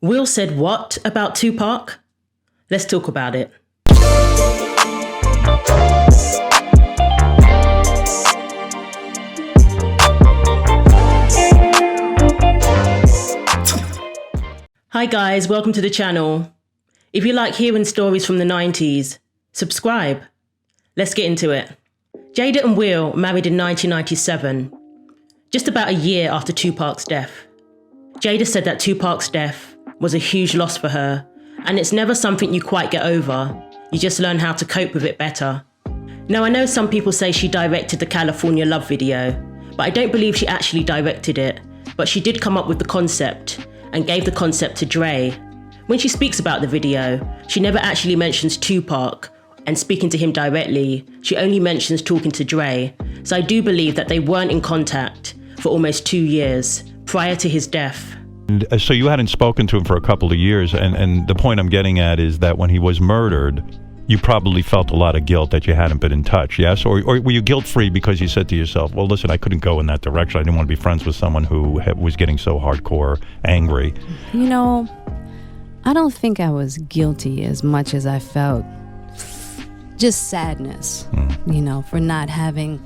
Will said what about Tupac? Let's talk about it. Hi guys, welcome to the channel. If you like hearing stories from the 90s, subscribe. Let's get into it. Jada and Will married in 1997, just about a year after Tupac's death. Jada said that Tupac's death was a huge loss for her, and it's never something you quite get over. You just learn how to cope with it better. Now, I know some people say she directed the California Love video, but I don't believe she actually directed it, but she did come up with the concept and gave the concept to Dre. When she speaks about the video, she never actually mentions Tupac and speaking to him directly. She only mentions talking to Dre. So I do believe that they weren't in contact for almost 2 years prior to his death. And so you hadn't spoken to him for a couple of years, and the point I'm getting at is that when he was murdered, you probably felt a lot of guilt that you hadn't been in touch, yes? Or were you guilt-free because you said to yourself, well, listen, I couldn't go in that direction. I didn't want to be friends with someone who was getting so hardcore angry. You know, I don't think I was guilty as much as I felt just sadness, you know, for not having,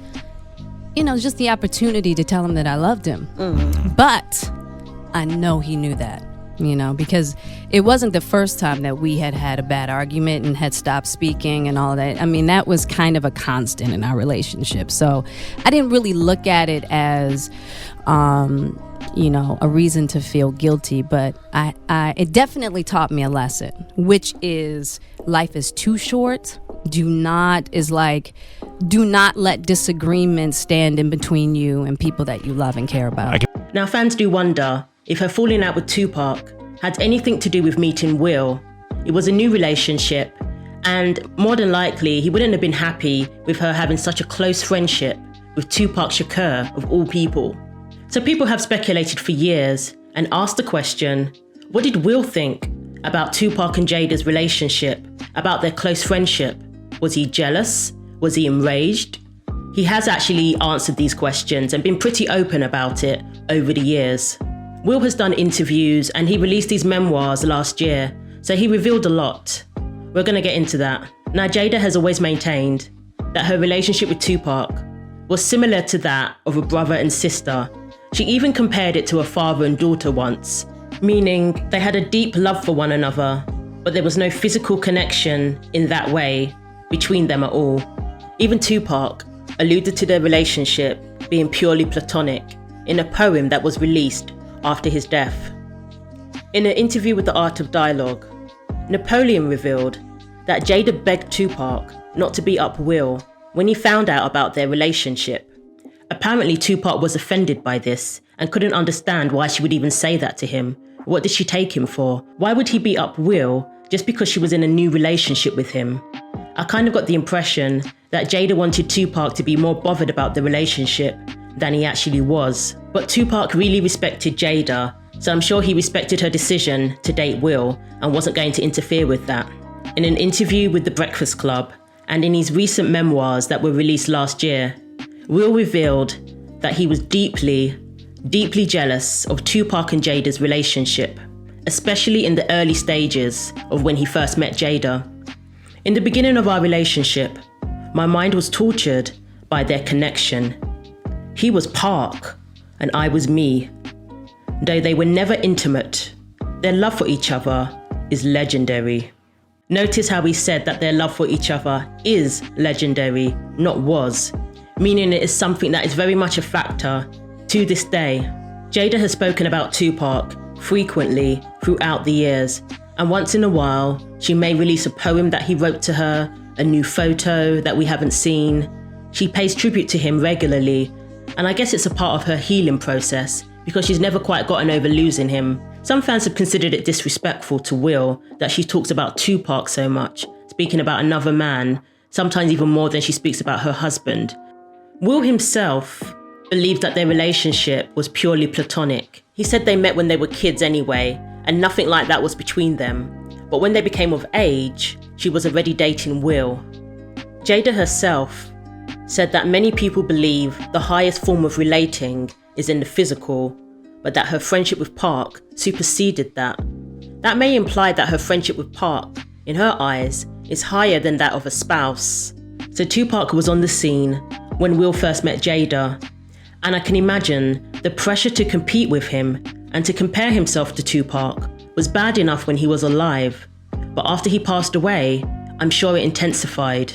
you know, just the opportunity to tell him that I loved him. But I know he knew that. You know, because it wasn't the first time that we had a bad argument and had stopped speaking and all that. I mean, that was kind of a constant in our relationship. So I didn't really look at it as, you know, a reason to feel guilty. But it definitely taught me a lesson, which is life is too short. Do not let disagreements stand in between you and people that you love and care about. Now, fans do wonder if her falling out with Tupac had anything to do with meeting Will. It was a new relationship, and more than likely, he wouldn't have been happy with her having such a close friendship with Tupac Shakur, of all people. So people have speculated for years and asked the question, what did Will think about Tupac and Jada's relationship, about their close friendship? Was he jealous? Was he enraged? He has actually answered these questions and been pretty open about it over the years. Will has done interviews and he released his memoirs last year, so he revealed a lot. We're going to get into that. Now, Jada has always maintained that her relationship with Tupac was similar to that of a brother and sister. She even compared it to a father and daughter once, meaning they had a deep love for one another, but there was no physical connection in that way between them at all. Even Tupac alluded to their relationship being purely platonic in a poem that was released after his death. In an interview with The Art of Dialogue, Napoleon revealed that Jada begged Tupac not to beat up Will when he found out about their relationship. Apparently, Tupac was offended by this and couldn't understand why she would even say that to him. What did she take him for? Why would he beat up Will just because she was in a new relationship with him? I kind of got the impression that Jada wanted Tupac to be more bothered about the relationship than he actually was. But Tupac really respected Jada, so I'm sure he respected her decision to date Will and wasn't going to interfere with that. In an interview with The Breakfast Club and in his recent memoirs that were released last year, Will revealed that he was deeply, deeply jealous of Tupac and Jada's relationship, especially in the early stages of when he first met Jada. In the beginning of our relationship, my mind was tortured by their connection. He was Park, and I was me. Though they were never intimate, their love for each other is legendary. Notice how he said that their love for each other is legendary, not was, meaning it is something that is very much a factor to this day. Jada has spoken about Tupac frequently throughout the years, and once in a while, she may release a poem that he wrote to her, a new photo that we haven't seen. She pays tribute to him regularly, and I guess it's a part of her healing process because she's never quite gotten over losing him. Some fans have considered it disrespectful to Will that she talks about Tupac so much, speaking about another man, sometimes even more than she speaks about her husband. Will himself believed that their relationship was purely platonic. He said they met when they were kids anyway, and nothing like that was between them. But when they became of age, she was already dating Will. Jada herself said that many people believe the highest form of relating is in the physical, but that her friendship with Park superseded that. That may imply that her friendship with Pac, in her eyes, is higher than that of a spouse. So Tupac was on the scene when Will first met Jada, and I can imagine the pressure to compete with him and to compare himself to Tupac was bad enough when he was alive, but after he passed away, I'm sure it intensified.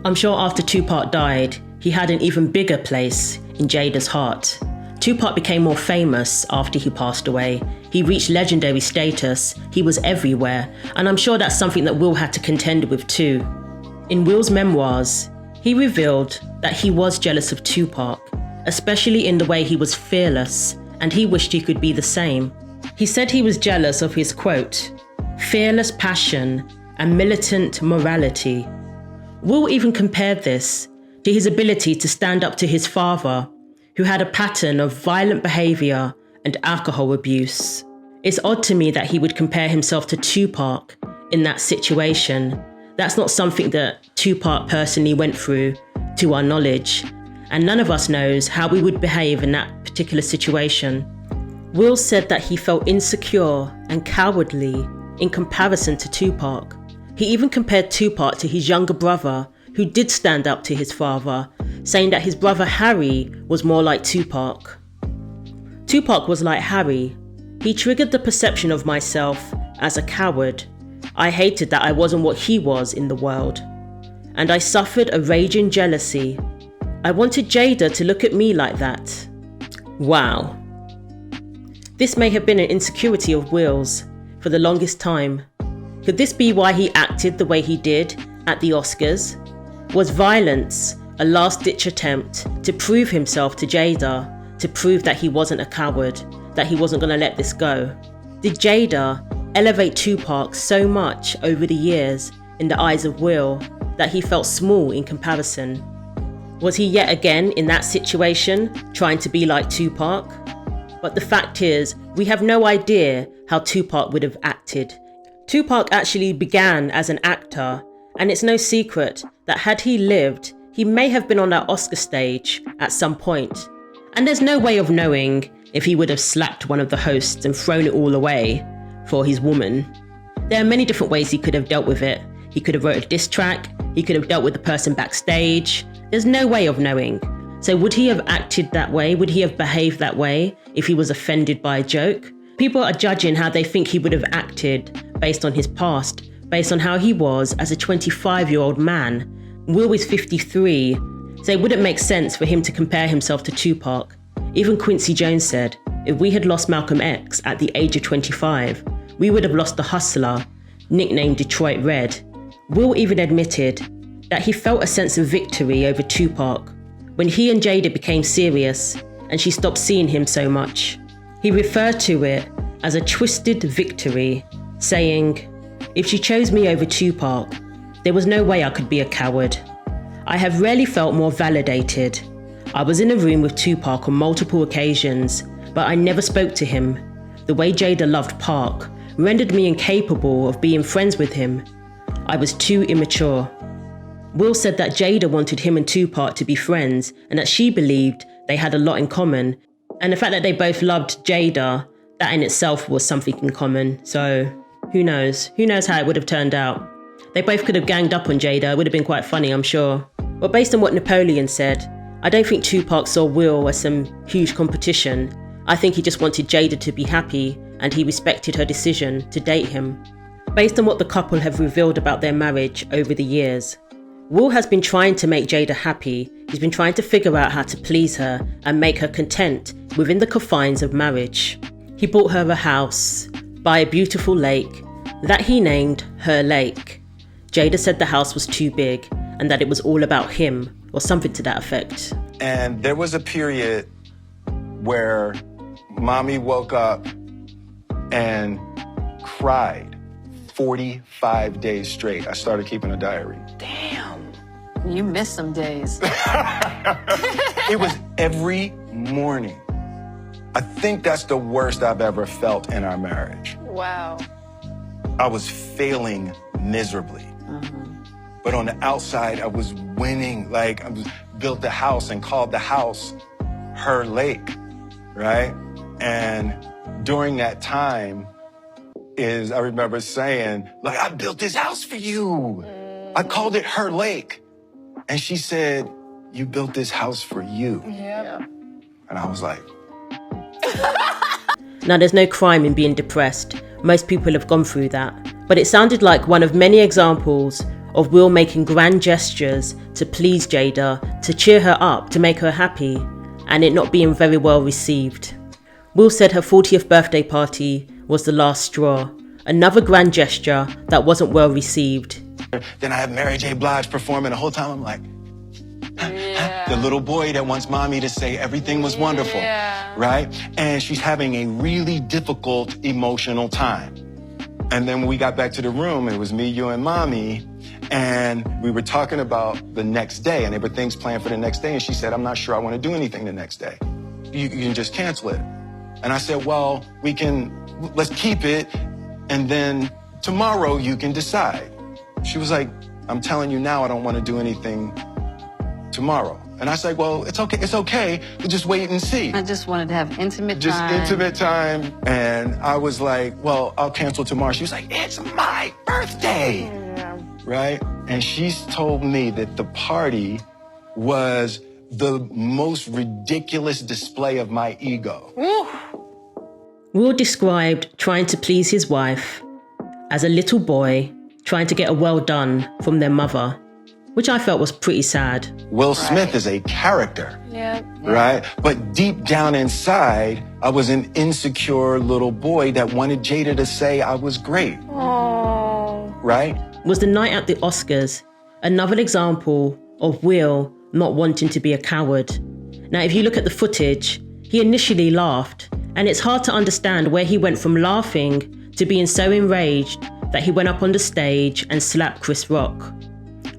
I'm sure after Tupac died, he had an even bigger place in Jada's heart. Tupac became more famous after he passed away. He reached legendary status, he was everywhere, and I'm sure that's something that Will had to contend with too. In Will's memoirs, he revealed that he was jealous of Tupac, especially in the way he was fearless, and he wished he could be the same. He said he was jealous of his, quote, fearless passion and militant morality. Will even compared this to his ability to stand up to his father, who had a pattern of violent behaviour and alcohol abuse. It's odd to me that he would compare himself to Tupac in that situation. That's not something that Tupac personally went through, to our knowledge, and none of us knows how we would behave in that particular situation. Will said that he felt insecure and cowardly in comparison to Tupac. He even compared Tupac to his younger brother, who did stand up to his father, saying that his brother Harry was more like Tupac. Tupac was like Harry. He triggered the perception of myself as a coward. I hated that I wasn't what he was in the world. And I suffered a raging jealousy. I wanted Jada to look at me like that. Wow. This may have been an insecurity of Will's for the longest time. Could this be why he acted the way he did at the Oscars? Was violence a last-ditch attempt to prove himself to Jada, to prove that he wasn't a coward, that he wasn't going to let this go? Did Jada elevate Tupac so much over the years in the eyes of Will that he felt small in comparison? Was he yet again in that situation, trying to be like Tupac? But the fact is, we have no idea how Tupac would have acted. Tupac actually began as an actor, and it's no secret that had he lived, he may have been on that Oscar stage at some point. And there's no way of knowing if he would have slapped one of the hosts and thrown it all away for his woman. There are many different ways he could have dealt with it. He could have wrote a diss track, he could have dealt with the person backstage. There's no way of knowing. So would he have acted that way? Would he have behaved that way if he was offended by a joke? People are judging how they think he would have acted based on his past, based on how he was as a 25-year-old man. Will is 53, so it wouldn't make sense for him to compare himself to Tupac. Even Quincy Jones said, if we had lost Malcolm X at the age of 25, we would have lost the hustler, nicknamed Detroit Red. Will even admitted that he felt a sense of victory over Tupac when he and Jada became serious and she stopped seeing him so much. He referred to it as a twisted victory, saying, if she chose me over Tupac, there was no way I could be a coward. I have rarely felt more validated. I was in a room with Tupac on multiple occasions, but I never spoke to him. The way Jada loved Pac rendered me incapable of being friends with him. I was too immature. Will said that Jada wanted him and Tupac to be friends and that she believed they had a lot in common. And the fact that they both loved Jada, that in itself was something in common. So who knows? Who knows how it would have turned out? They both could have ganged up on Jada. It would have been quite funny, I'm sure. But based on what Napoleon said, I don't think Tupac saw Will as some huge competition. I think he just wanted Jada to be happy and he respected her decision to date him. Based on what the couple have revealed about their marriage over the years, Will has been trying to make Jada happy. He's been trying to figure out how to please her and make her content within the confines of marriage. He bought her a house by a beautiful lake that he named her lake. Jada said the house was too big and that it was all about him, or something to that effect. And there was a period where mommy woke up and cried 45 days straight. I started keeping a diary. Damn. You missed some days. It was every morning. I think that's the worst I've ever felt in our marriage. Wow. I was failing miserably. But on the outside, I was winning. Like, I built the house and called the house her lake, right? And during that time, is I remember saying, like, I built this house for you. I called it her lake. And she said, you built this house for you. Yeah. And I was like, Now, there's no crime in being depressed. Most people have gone through that. But it sounded like one of many examples of Will making grand gestures to please Jada, to cheer her up, to make her happy, and it not being very well received. Will said her 40th birthday party was the last straw, another grand gesture that wasn't well received. then I have Mary J. Blige performing. The whole time I'm like, the little boy that wants mommy to say everything was wonderful, right? And she's having a really difficult emotional time. And then when we got back to the room, it was me, you, and mommy, and we were talking about the next day, and there were things planned for the next day, and she said, I'm not sure I want to do anything the next day. You can just cancel it. And I said, well, let's keep it, and then tomorrow you can decide. She was like, I'm telling you now, I don't want to do anything tomorrow. And I said, well, it's okay. We'll just wait and see. I just wanted to have intimate time. Just intimate time. And I was like, well, I'll cancel tomorrow. She was like, it's my birthday. Yeah. Right? And she's told me that the party was the most ridiculous display of my ego. Will described trying to please his wife as a little boy trying to get a well done from their mother, which I felt was pretty sad. Will Smith is a character, Yeah. right? But deep down inside, I was an insecure little boy that wanted Jada to say I was great. Oh. Right? Was the night at the Oscars another example of Will not wanting to be a coward? Now, if you look at the footage, he initially laughed, and it's hard to understand where he went from laughing to being so enraged that he went up on the stage and slapped Chris Rock.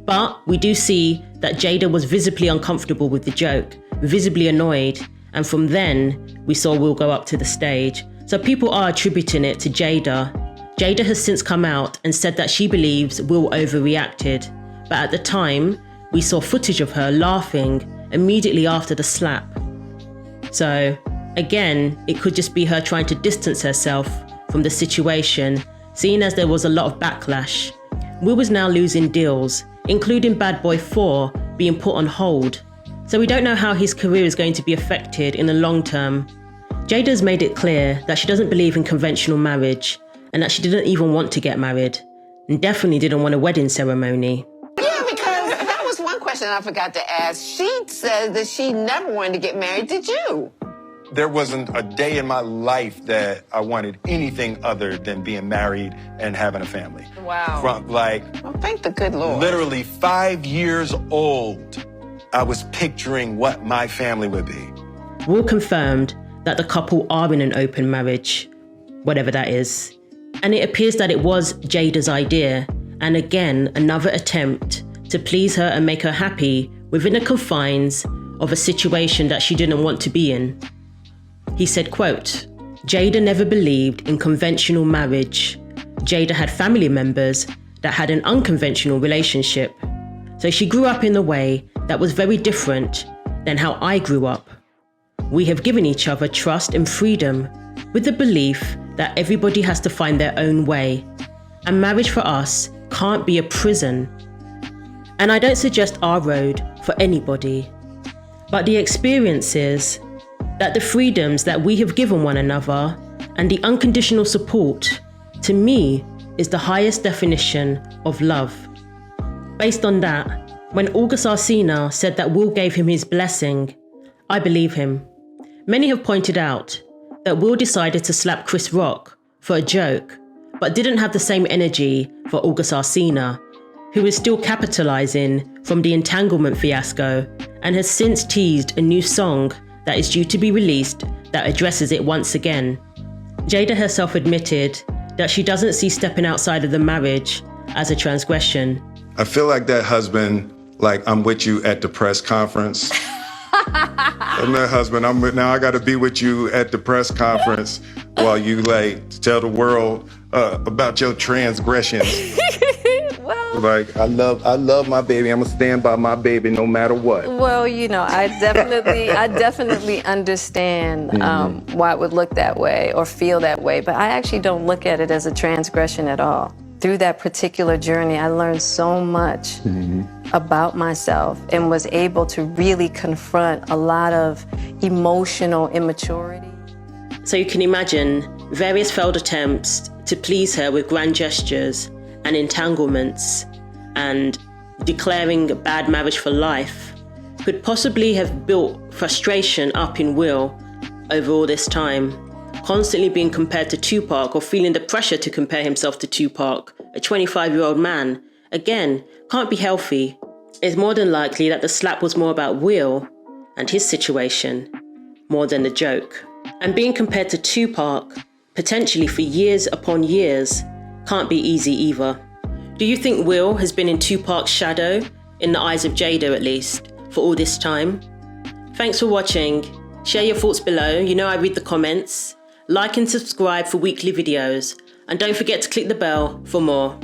But we do see that Jada was visibly uncomfortable with the joke, visibly annoyed, and from then we saw Will go up to the stage. So people are attributing it to Jada. Jada has since come out and said that she believes Will overreacted, but at the time we saw footage of her laughing immediately after the slap. So again, it could just be her trying to distance herself from the situation, seeing as there was a lot of backlash. Will was now losing deals, including Bad Boy 4 being put on hold. So we don't know how his career is going to be affected in the long term. Jada's made it clear that she doesn't believe in conventional marriage and that she didn't even want to get married and definitely didn't want a wedding ceremony. Yeah, because that was one question I forgot to ask. She said that she never wanted to get married. Did you? There wasn't a day in my life that I wanted anything other than being married and having a family. Wow. From Well, thank the good Lord. literally 5 years old, I was picturing what my family would be. Will confirmed that the couple are in an open marriage, whatever that is. And it appears that it was Jada's idea, and again, another attempt to please her and make her happy within the confines of a situation that she didn't want to be in. He said, quote, Jada never believed in conventional marriage. Jada had family members that had an unconventional relationship. So she grew up in a way that was very different than how I grew up. We have given each other trust and freedom with the belief that everybody has to find their own way. And marriage for us can't be a prison. And I don't suggest our road for anybody. But the experiences that the freedoms that we have given one another and the unconditional support, to me, is the highest definition of love. Based on that, when August Alsina said that Will gave him his blessing, I believe him. Many have pointed out that Will decided to slap Chris Rock for a joke, but didn't have the same energy for August Alsina, who is still capitalizing from the entanglement fiasco and has since teased a new song that is due to be released that addresses it once again. Jada herself admitted that she doesn't see stepping outside of the marriage as a transgression. I feel like that husband, like I'm with you at the press conference. I'm that husband, now I gotta be with you at the press conference while you like tell the world about your transgressions. Well, Like, I love my baby. I'm gonna stand by my baby no matter what. Well, you know, I definitely understand why it would look that way or feel that way, but I actually don't look at it as a transgression at all. Through that particular journey, I learned so much about myself and was able to really confront a lot of emotional immaturity. So you can imagine various failed attempts to please her with grand gestures and entanglements and declaring a bad marriage for life could possibly have built frustration up in Will over all this time, constantly being compared to Tupac or feeling the pressure to compare himself to Tupac, a 25-year-old man. Again, can't be healthy. It's more than likely that the slap was more about Will and his situation more than the joke. And being compared to Tupac, potentially for years upon years, can't be easy either. Do you think Will has been in Tupac's shadow, in the eyes of Jada at least, for all this time? Thanks for watching. Share your thoughts below. You know I read the comments. Like and subscribe for weekly videos. And don't forget to click the bell for more.